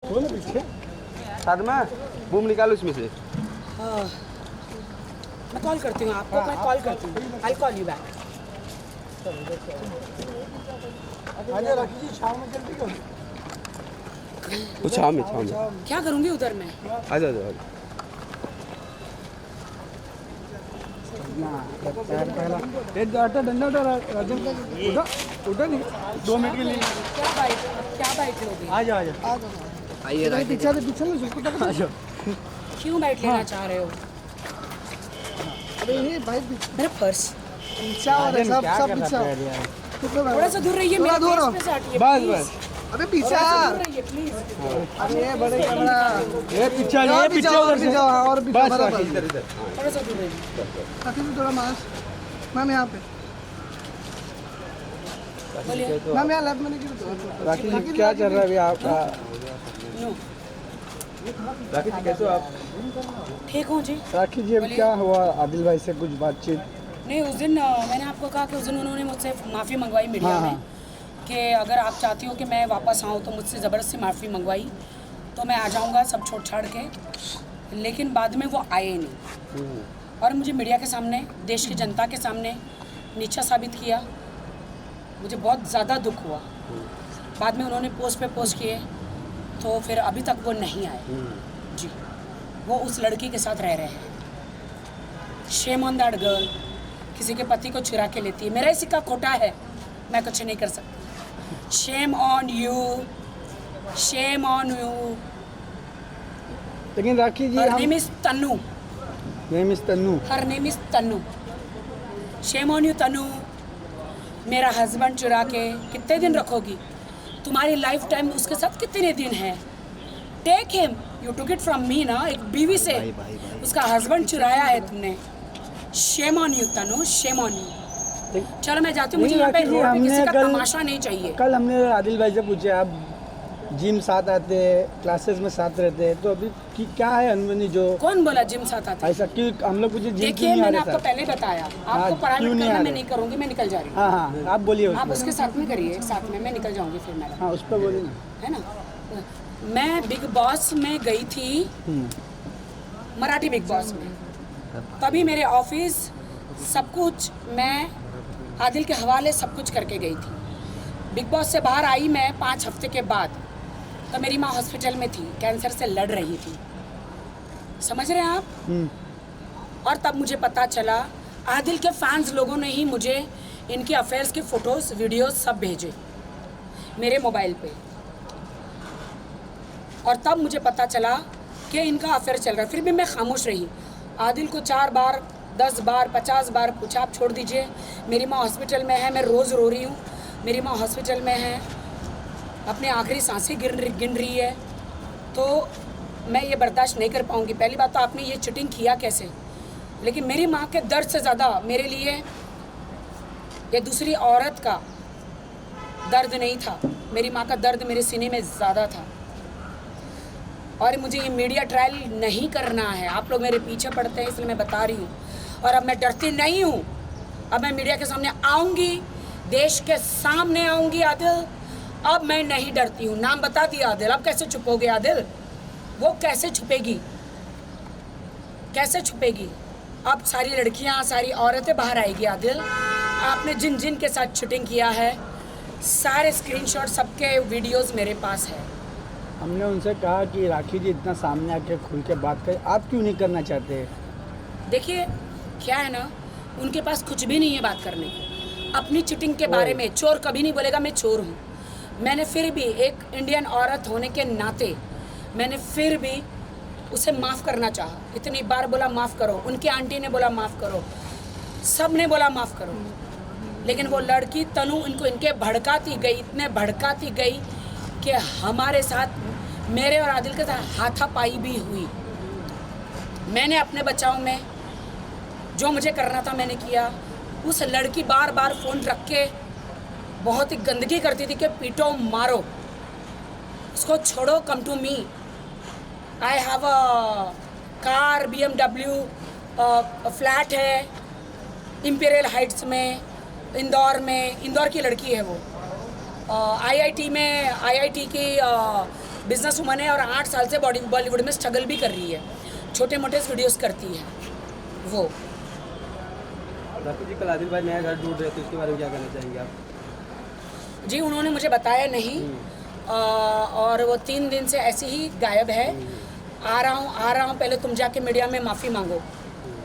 बोलो पीछे। सादमा बूम निकालो इसमें से। मैं कॉल करती हूँ आपको, मैं कॉल करती हूँ, आई कॉल यू बैक। आजा राखी जी, शाम में जल्दी करो। वो छाव में क्या करूँगी उधर मैं? आ जाओ आ जाओ। पहला एक आटा डंडा उठा राजन का, उठा उठा नहीं 2 मिनट के लिए। क्या बाइट लोगे? आ जाओ आइए राखी पीछे से पीछे में उसको पकड़। आ जाओ। क्यों बाइट लेना चाह रहे हो? अबे ये भाई मेरा पर्स पीछा हो रहा है, सब पीछा। थोड़ा सा दूर रहिए, मेरे दूर फेस पे से हटिए बस please। बस। अबे पीछा। दूर रहिए प्लीज। अरे बड़े कैमरा ये पीछे ये पीछे उधर से और पीछे बस बराबर। राखी इधर इधर। थोड़ा सा दूर रहिए। राखी जी थोड़ा मास मैम यहाँ पे, बोलिए। मैम यहाँ लेफ्ट में नहीं गिर। राखी जी क्या चल रहा है अभी आपका? नो, राखी जी कैसे हो आप? ठीक हूँ जी। राखी जी अब क्या हुआ आदिल भाई से कुछ बातचीत? नहीं, उस दिन मैंने आपको कहा कि उस दिन उन्होंने मुझसे माफ़ी मंगवाई मीडिया हाँ, में कि अगर आप चाहती हो कि मैं वापस आऊँ तो मुझसे ज़बरदस्ती माफ़ी मंगवाई तो मैं आ जाऊँगा सब छोड़ छाड़ के, लेकिन बाद में वो आए नहीं और मुझे मीडिया के सामने, देश की जनता के सामने नीचा साबित किया। मुझे बहुत ज़्यादा दुख हुआ। बाद में उन्होंने पोस्ट पे पोस्ट किए तो फिर अभी तक वो नहीं आए जी। वो उस लड़की के साथ रह रहे हैं। Shame on that girl. किसी के पति को चुरा के लेती है। मेरा ही सिक्का खोटा है, मैं कुछ नहीं कर सकती। Shame on you, shame on you. लेकिन राखी जी हर हम name is Tannu, name is Tannu. Her name is Tannu. Shame on you Tannu. मेरा हस्बैंड चुरा के कितने दिन रखोगी? तुम्हारी लाइफ टाइम उसके साथ कितने दिन है? Take him, you took it from me ना। एक बीवी से उसका हस्बैंड चुराया है तुमने। Shame on you Tanu, shame on you. चलो मैं जाती हूँ, मुझे यहाँ पे रोड पे किसी का तमाशा नहीं चाहिए। कल हमने आदिल भाई से पूछे आप जिम साथ आते हैं, क्लासेस में साथ रहते हैं, तो अभी की क्या है अनबनी जो कौन बोला जिम साथ आते? ऐसा क्यों हम लोग पूछे जिम देखिए, क्यों नहीं आ मैंने रहे आपको साथ? पहले बताया, हाँ, आपको क्यों प्राइवेट नहीं आ करना मैं रहे? नहीं करूँगी, मैं निकल जा रही हूँ। हाँ हाँ आप बोलिए आप उस उसके साथ में करिए, एक साथ में मैं निकल जाऊँगी फिर मैडम, हाँ उस पर बोलिए ना। है ना। मैं बिग बॉस में गई थी, मराठी बिग बॉस में, तभी मेरे ऑफिस सब कुछ मैं आदिल के हवाले सब कुछ करके गई थी। बिग बॉस से बाहर आई मैं 5 हफ्ते के बाद, तो मेरी माँ हॉस्पिटल में थी, कैंसर से लड़ रही थी, समझ रहे हैं आप। और तब मुझे पता चला, आदिल के फैंस लोगों ने ही मुझे इनके अफेयर्स की फ़ोटोज़ वीडियोस सब भेजे मेरे मोबाइल पे, और तब मुझे पता चला कि इनका अफेयर चल रहा है। फिर भी मैं खामोश रही। आदिल को 4 बार 10 बार 50 बार पूछा, आप छोड़ दीजिए, मेरी माँ हॉस्पिटल में है, मैं रोज़ रो रही हूँ, मेरी माँ हॉस्पिटल में है, अपने आखिरी सांसें गिन रही है, तो मैं ये बर्दाश्त नहीं कर पाऊँगी। पहली बात तो आपने ये चीटिंग किया कैसे? लेकिन मेरी माँ के दर्द से ज़्यादा मेरे लिए ये दूसरी औरत का दर्द नहीं था, मेरी माँ का दर्द मेरे सीने में ज़्यादा था। और मुझे ये मीडिया ट्रायल नहीं करना है, आप लोग मेरे पीछे पड़ते हैं इसलिए मैं बता रही हूँ। और अब मैं डरती नहीं हूँ, अब मैं मीडिया के सामने आऊँगी, देश के सामने आऊँगी आदिल, अब मैं नहीं डरती हूँ। नाम बता दिया आदिल, अब कैसे छुपोगे आदिल? वो कैसे छुपेगी, कैसे छुपेगी? अब सारी लड़कियाँ, सारी औरतें बाहर आएगी आदिल। आपने जिन जिन के साथ शूटिंग किया है, सारे स्क्रीनशॉट, सबके वीडियोस मेरे पास है। हमने उनसे कहा कि राखी जी इतना सामने आके खुल के बात करें, आप क्यों नहीं करना चाहते? देखिए क्या है ना, उनके पास कुछ भी नहीं है बात करने को अपनी चीटिंग के बारे में। चोर कभी नहीं बोलेगा मैं चोर हूँ। मैंने फिर भी एक इंडियन औरत होने के नाते मैंने फिर भी उसे माफ़ करना चाहा। इतनी बार बोला माफ़ करो, उनकी आंटी ने बोला माफ़ करो, सब ने बोला माफ़ करो, लेकिन वो लड़की तनु इनको इनके भड़काती गई, इतने भड़काती गई कि हमारे साथ, मेरे और आदिल के साथ हाथापाई भी हुई। मैंने अपने बचाव में जो मुझे करना था मैंने किया। उस लड़की बार बार फ़ोन रख के बहुत ही गंदगी करती थी कि पीटो मारो, उसको छोड़ो, come to me, I have a car, BMW, flat है इंपीरियल हाइट्स में, इंदौर में, इंदौर की लड़की है वो, IIT में, IIT की बिजनेस वुमन है और 8 साल से बॉलीवुड में स्ट्रगल भी कर रही है, छोटे मोटे वीडियोस करती है वो। राखी जी, कल आदिल भाई नया घर ढूंढ रहे थे, उसके बारे में क्या कहना चाहेंगे आप? जी उन्होंने मुझे बताया नहीं, और वो 3 दिन से ऐसे ही गायब है। आ रहा हूँ, पहले तुम जाके मीडिया में माफ़ी मांगो।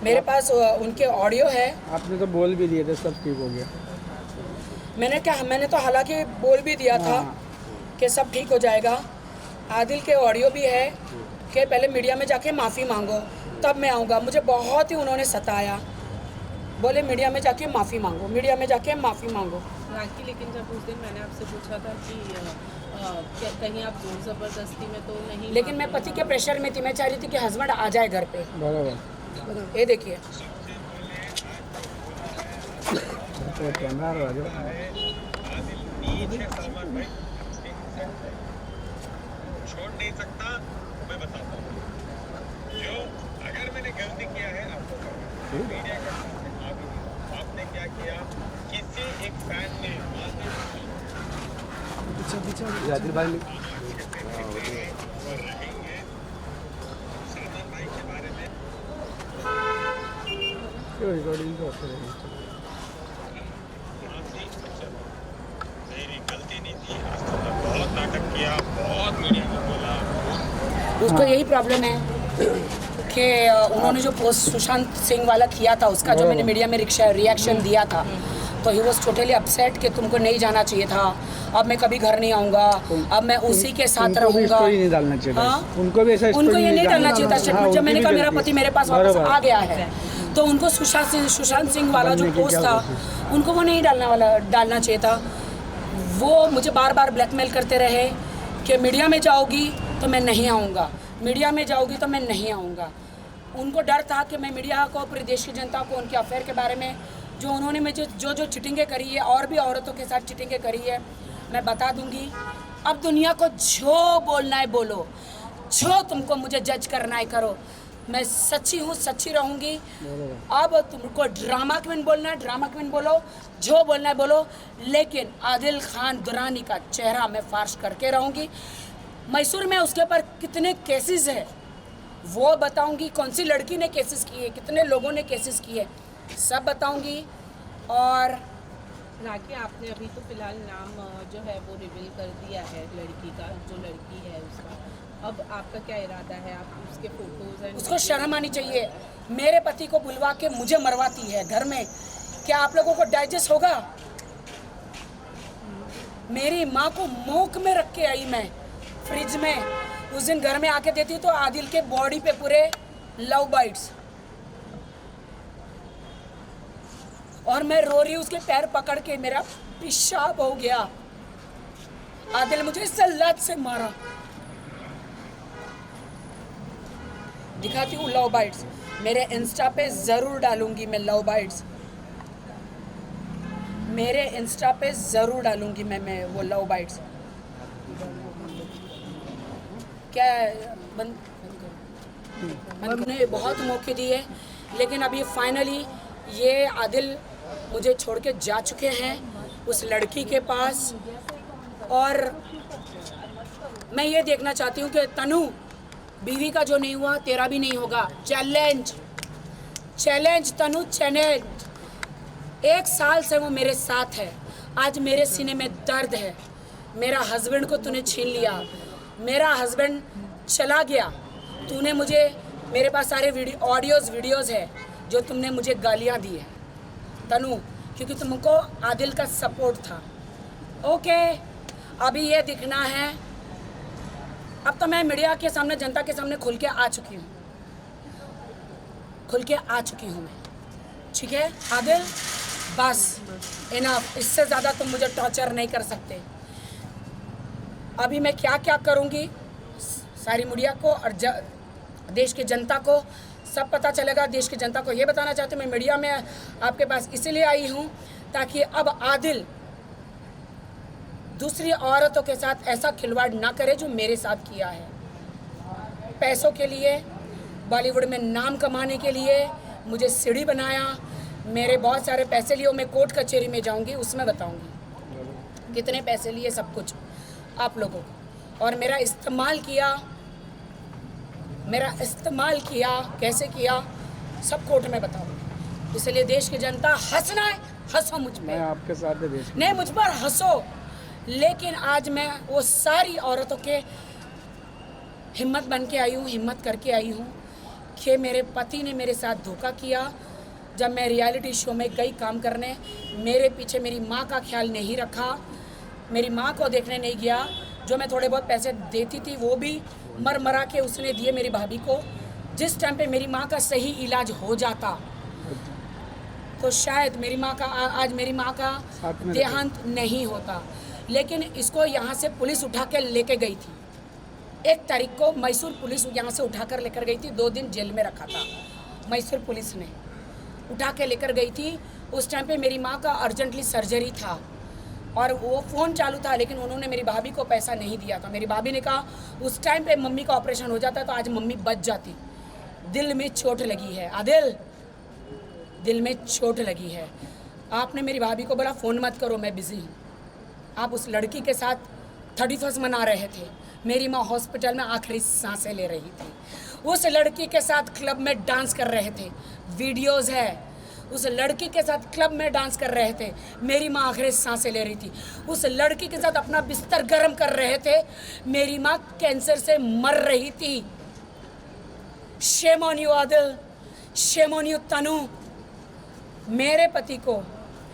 मेरे पास उनके ऑडियो है। आपने तो बोल भी दिए थे, सब ठीक हो गया। मैंने तो हालांकि बोल भी दिया था कि सब ठीक हो जाएगा। आदिल के ऑडियो भी है कि पहले मीडिया में जाके माफ़ी मांगो तब मैं आऊँगा। मुझे बहुत ही उन्होंने सताया, बोले मीडिया में जाके माफ़ी मांगो, मीडिया में जाके माफ़ी मांगो। राखी, लेकिन जब उस दिन मैंने आपसे पूछा था कि क्या कहीं आप जोर ज़बरदस्ती में तो नहीं, लेकिन मैं पति के प्रेशर में थी, मैं चाह रही थी कि हस्बैंड आ जाए घर पे। बराबर। ये देखिए तो कैमरा राजू छोड़ नहीं सकता। मैं बताता हूँ, जो अगर मैंने गलती किया है आपको मीडिया का आपने क्या किया, किसी एक फैन ने आदिल भाई ने सलमान भाई के बारे में रिकॉर्डिंग तो होते रहेगी। मेरी गलती नहीं थी, आज तक मैं बहुत नाटक किया, बहुत मीडिया में बोला। उसको यही प्रॉब्लम है कि उन्होंने जो पोस्ट सुशांत सिंह वाला किया था, उसका जो मैंने मीडिया में रिएक्शन दिया था, तो ही वॉज टोटली अपसेट कि तुमको नहीं जाना चाहिए था, अब मैं कभी घर नहीं आऊँगा, अब मैं उसी के साथ रहूँगा। स्टोरी नहीं डालना चाहिए था। हाँ? उनको भी ऐसा उनको ये नहीं डालना चाहिए था हाँ, स्टेटमेंट। जब मैंने उनकी कहा भी मेरा गलती पति है। मेरे पास वापस बराबर। आ गया है, तो उनको सुशांत सिंह वाला जो बनने की पोस्ट क्या था उनको वो नहीं डालना चाहिए था। वो मुझे बार बार ब्लैकमेल करते रहे कि मीडिया में जाओगी तो मैं नहीं आऊँगा, मीडिया में जाओगी तो मैं नहीं आऊँगा। उनको डर था कि मैं मीडिया को, पूरे देश की जनता को उनके अफेयर के बारे में, जो उन्होंने मुझे जो चिटिंगें करी है और भी औरतों के साथ चिटिंगें करी है, मैं बता दूंगी। अब दुनिया को जो बोलना है बोलो, जो तुमको मुझे जज करना है करो, मैं सच्ची हूँ, सच्ची रहूँगी। अब तुमको ड्रामा क्वीन बोलना है ड्रामा क्वीन बोलो, जो बोलना है बोलो, लेकिन आदिल खान दुरानी का चेहरा मैं फार्श करके रहूँगी। मैसूर में उसके ऊपर कितने केसेस है वो बताऊंगी, कौन सी लड़की ने केसेस किए, कितने लोगों ने केसेस किए, सब बताऊंगी। और राखी, आपने अभी तो फिलहाल नाम जो है वो रिवील कर दिया है लड़की का, जो लड़की है उसका। अब आपका क्या इरादा है? आप उसके फोटोज एंड उसको शर्म आनी चाहिए, मेरे पति को बुलवा के मुझे मरवाती है घर में। क्या आप लोगों को डाइजेस्ट होगा? मेरी माँ को मूक में रख के आई मैं फ्रिज में, उस दिन घर में आके देती तो आदिल के बॉडी पे पूरे लव बाइट्स, और मैं रो रही हूँ, उसके पैर पकड़ के मेरा पेशाब हो गया। आदिल मुझे इस लत से मारा। दिखाती हूँ लव बाइट्स, मेरे इंस्टा पे ज़रूर डालूंगी मैं लव बाइट्स, मेरे इंस्टा पे ज़रूर डालूंगी मैं वो लव बाइट्स। क्या मैंने बहुत मौके दिए, लेकिन अभी फाइनली ये आदिल मुझे छोड़ के जा चुके हैं उस लड़की के पास। और मैं ये देखना चाहती हूँ कि तनु, बीवी का जो नहीं हुआ तेरा भी नहीं होगा। चैलेंज तनु, चैलेंज। 1 साल से वो मेरे साथ है, आज मेरे सीने में दर्द है। मेरा हस्बैंड को तूने छीन लिया, मेरा हस्बैंड चला गया, तूने मुझे, मेरे पास सारे वीडियोज़ है जो तुमने मुझे गालियाँ दी है तनु, क्योंकि तुमको आदिल का सपोर्ट था। ओके, अभी ये दिखना है। अब तो मैं मीडिया के सामने, जनता के सामने खुल के आ चुकी हूँ मैं। ठीक है आदिल, बस इनफ, इससे ज़्यादा तुम मुझे टॉर्चर नहीं कर सकते। अभी मैं क्या क्या करूँगी सारी मीडिया को और देश की जनता को सब पता चलेगा। देश की जनता को ये बताना चाहती हूँ, मैं मीडिया में आपके पास इसीलिए आई हूँ ताकि अब आदिल दूसरी औरतों के साथ ऐसा खिलवाड़ ना करे जो मेरे साथ किया है। पैसों के लिए, बॉलीवुड में नाम कमाने के लिए मुझे सीढ़ी बनाया, मेरे बहुत सारे पैसे लिए। मैं कोर्ट कचहरी में जाऊंगी, उसमें बताऊंगी कितने पैसे लिए, सब कुछ आप लोगों को। और मेरा इस्तेमाल किया, कैसे किया सब कोर्ट में बताओ। इसलिए देश की जनता हंसना है, हंसो मुझ मैं पे, आपके साथ है देश में। नहीं मुझ पर हंसो। लेकिन आज मैं वो सारी औरतों के हिम्मत बन के आई हूँ, हिम्मत करके आई हूँ कि मेरे पति ने मेरे साथ धोखा किया। जब मैं रियलिटी शो में गई काम करने, मेरे पीछे मेरी माँ का ख्याल नहीं रखा, मेरी माँ को देखने नहीं गया। जो मैं थोड़े बहुत पैसे देती थी वो भी मरा के उसने दिए मेरी भाभी को। जिस टाइम पे मेरी माँ का सही इलाज हो जाता तो शायद मेरी माँ का आज मेरी माँ का साथ में देहांत नहीं होता। लेकिन इसको यहाँ से पुलिस उठा के लेके गई थी। 1 तारीख को मैसूर पुलिस यहाँ से उठा कर लेकर गई थी। 2 दिन जेल में रखा था मैसूर पुलिस ने, उठा के लेकर गई थी। उस टाइम पे मेरी माँ का अर्जेंटली सर्जरी था और वो फ़ोन चालू था, लेकिन उन्होंने मेरी भाभी को पैसा नहीं दिया था। मेरी भाभी ने कहा उस टाइम पे मम्मी का ऑपरेशन हो जाता तो आज मम्मी बच जाती। दिल में चोट लगी है आदिल, दिल में चोट लगी है। आपने मेरी भाभी को बोला फ़ोन मत करो, मैं बिज़ी हूँ। आप उस लड़की के साथ 31st मना रहे थे। मेरी माँ हॉस्पिटल में आखिरी सांसें ले रही थी। उस लड़की के साथ क्लब में डांस कर रहे थे, वीडियोज़ है। उस लड़की के साथ क्लब में डांस कर रहे थे, मेरी माँ आखिरी सांसें ले रही थी। उस लड़की के साथ अपना बिस्तर गर्म कर रहे थे, मेरी माँ कैंसर से मर रही थी। Shame on you Adil, shame on you Tanu. मेरे पति को,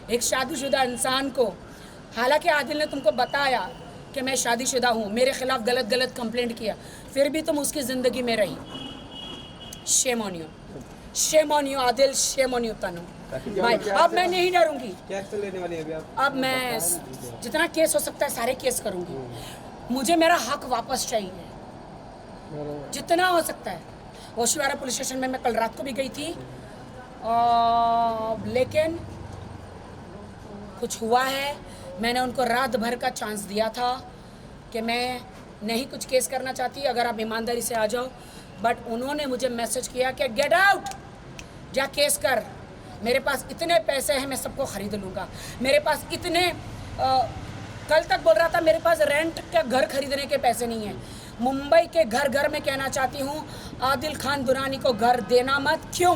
एक शादीशुदा इंसान को, हालांकि आदिल ने तुमको बताया कि मैं शादीशुदा हूँ, मेरे खिलाफ गलत कंप्लेंट किया, फिर भी तुम उसकी ज़िंदगी में रही। Shame on you, shame on you Adil, shame on you Tanu. भाई अब मैं नहीं डरूंगी। क्या एक्शन लेने वाली है अभी आप? अब मैं जितना केस हो सकता है सारे केस करूंगी। मुझे मेरा हक वापस चाहिए, जितना हो सकता है। होशियारा पुलिस स्टेशन में मैं कल रात को भी गई थी, लेकिन कुछ हुआ है। मैंने उनको रात भर का चांस दिया था कि मैं नहीं कुछ केस करना चाहती, अगर आप ईमानदारी से आ जाओ। बट उन्होंने मुझे मैसेज किया कि गेट आउट, जा केस कर। मेरे पास इतने पैसे हैं, मैं सबको ख़रीद लूँगा। मेरे पास इतने कल तक बोल रहा था मेरे पास रेंट का घर खरीदने के पैसे नहीं हैं। मुंबई के घर में कहना चाहती हूँ, आदिल खान दुरानी को घर देना मत। क्यों?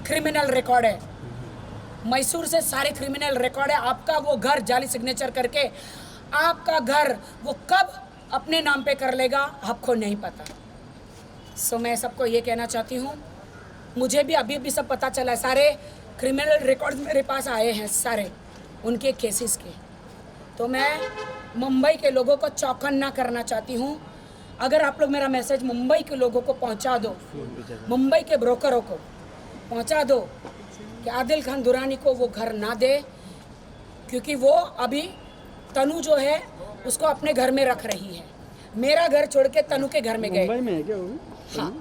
क्रिमिनल रिकॉर्ड है, मैसूर से सारे क्रिमिनल रिकॉर्ड है। आपका वो घर जाली सिग्नेचर करके आपका घर वो कब अपने नाम पे कर लेगा आपको नहीं पता। सो मैं सबको ये कहना चाहती हूँ, मुझे भी अभी सब पता चला है, सारे क्रिमिनल रिकॉर्ड मेरे पास आए हैं, सारे उनके केसेस के। तो मैं मुंबई के लोगों को चौकन्ना करना चाहती हूँ। अगर आप लोग मेरा मैसेज मुंबई के लोगों को पहुँचा दो, मुंबई के ब्रोकरों को पहुँचा दो कि आदिल खान दुरानी को वो घर ना दे, क्योंकि वो अभी तनु जो है उसको अपने घर में रख रही है। मेरा घर छोड़ के तनु के घर में गए। मुंबई में है क्या वो भी? हाँ,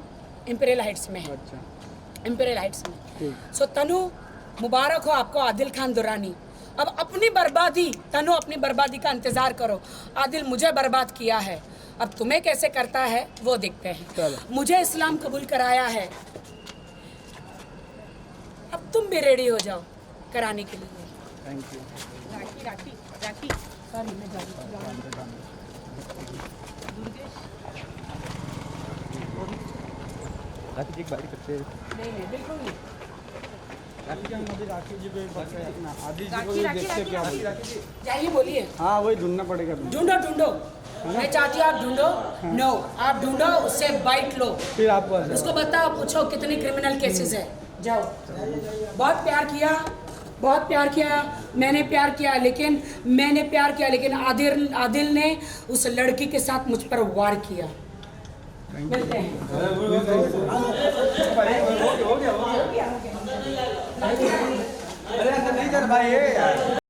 इंपीरियल हाइट्स में है। अच्छा, इंपीरियल हाइट्स में। ठीक। सो तनु, मुबारक हो आपको आदिल खान दुरानी। अब अपनी बर्बादी, तनु अपनी बर्बादी का इंतज़ार करो। आदिल मुझे बर्बाद किया है, अब तुम्हें कैसे करता है वो देखते हैं। चलो। मुझे इस्लाम कबूल कराया है, अब तुम भी रेडी हो जाओ कराने के लिए। Thank you. राखी सॉरी, मैं जा रही हूँ। राखी जी एक बारी करते हैं। नहीं, बिल्कुल नहीं। राखी जी को एक बार से अपना आदि जी को भी देखते क्या बोलते हैं। जाइए बोलिए। हाँ, वही ढूंढना पड़ेगा तुम्हें। ढूंढो। मैं चाहती हूँ आप ढूंढो। नो, आप ढूंढो, उससे बाइट लो, फिर आपको उसको बताओ, पूछो कितने क्रिमिनल केसेस है। जाओ। बहुत प्यार किया, मैंने प्यार किया, लेकिन आदिल ने उस लड़की के साथ मुझ पर वार किया। मिलते हैं। अरे ऐसा नहीं कर भाई।